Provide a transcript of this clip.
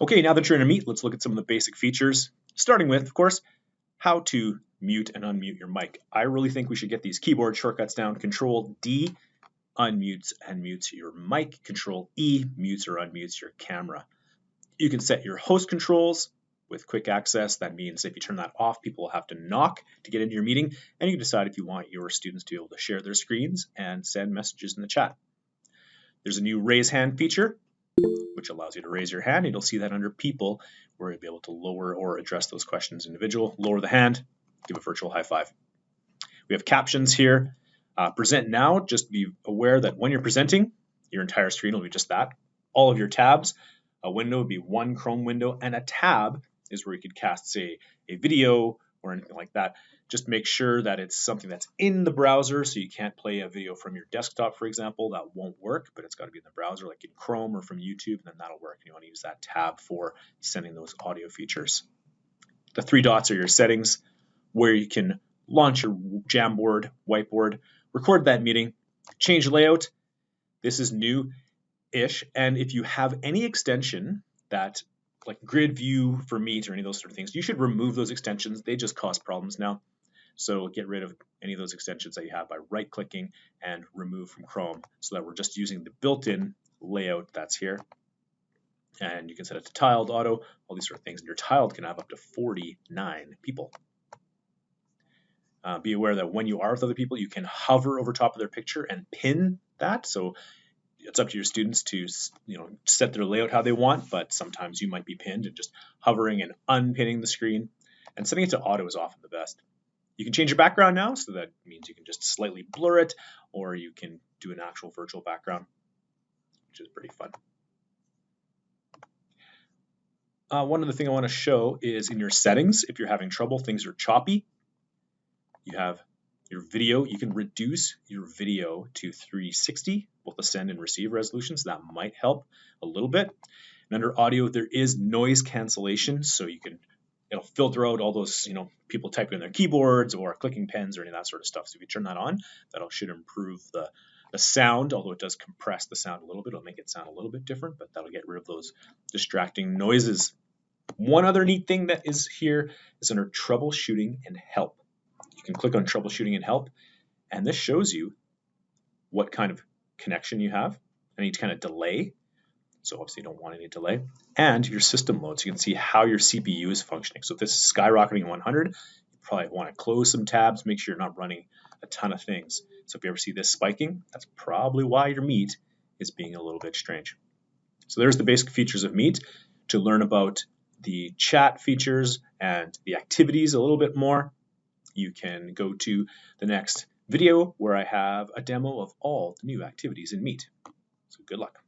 Okay, now that you're in a Meet, let's look at some of the basic features, starting with, of course, how to mute and unmute your mic. I really think we should get these keyboard shortcuts down. Control D unmutes and mutes your mic. Control E mutes or unmutes your camera. You can set your host controls with quick access. That means if you turn that off, people will have to knock to get into your meeting, and you can decide if you want your students to be able to share their screens and send messages in the chat. There's a new raise hand feature, which allows you to raise your hand. And you'll see that under people, where you'll be able to lower or address those questions individual. Lower the hand, give a virtual high five. We have captions here. Present now, just be aware that when you're presenting, your entire screen will be just that. All of your tabs, a window would be one Chrome window, and a tab is where you could cast, say, a video or anything like that. Just make sure that it's something that's in the browser, so you can't play a video from your desktop, for example. That won't work, but it's got to be in the browser, like in Chrome or from YouTube, and then that'll work. You want to use that tab for sending those audio features. The three dots are your settings, where you can launch your Jamboard, whiteboard, record that meeting, change layout. This is new-ish, and if you have any extension that, like grid view for Meet or any of those sort of things, you should remove those extensions. They just cause problems now. So get rid of any of those extensions that you have by right-clicking and remove from Chrome, so that we're just using the built-in layout that's here. And you can set it to tiled, auto, all these sort of things. And your tiled can have up to 49 people. Be aware that when you are with other people, you can hover over top of their picture and pin that. So it's up to your students to set their layout how they want, but sometimes you might be pinned, and just hovering and unpinning the screen. And setting it to auto is often the best. You can change your background now, so that means you can just slightly blur it, or you can do an actual virtual background, which is pretty fun. One other thing I want to show is in your settings, if you're having trouble, things are choppy. You have your video. You can reduce your video to 360, both the send and receive resolutions. That might help a little bit. And under audio, there is noise cancellation, so it'll filter out all those people typing on their keyboards or clicking pens or any of that sort of stuff. So if you turn that on, that should improve the sound, although it does compress the sound a little bit. It'll make it sound a little bit different, but that'll get rid of those distracting noises. One other neat thing that is here is under troubleshooting and help. You can click on troubleshooting and help, and this shows you what kind of connection you have, any kind of delay. So obviously you don't want any delay, and your system load. So you can see how your CPU is functioning. So if this is skyrocketing 100, you probably want to close some tabs, make sure you're not running a ton of things. So if you ever see this spiking, that's probably why your Meet is being a little bit strange. So there's the basic features of Meet. To learn about the chat features and the activities a little bit more, you can go to the next video where I have a demo of all the new activities in Meet. So good luck.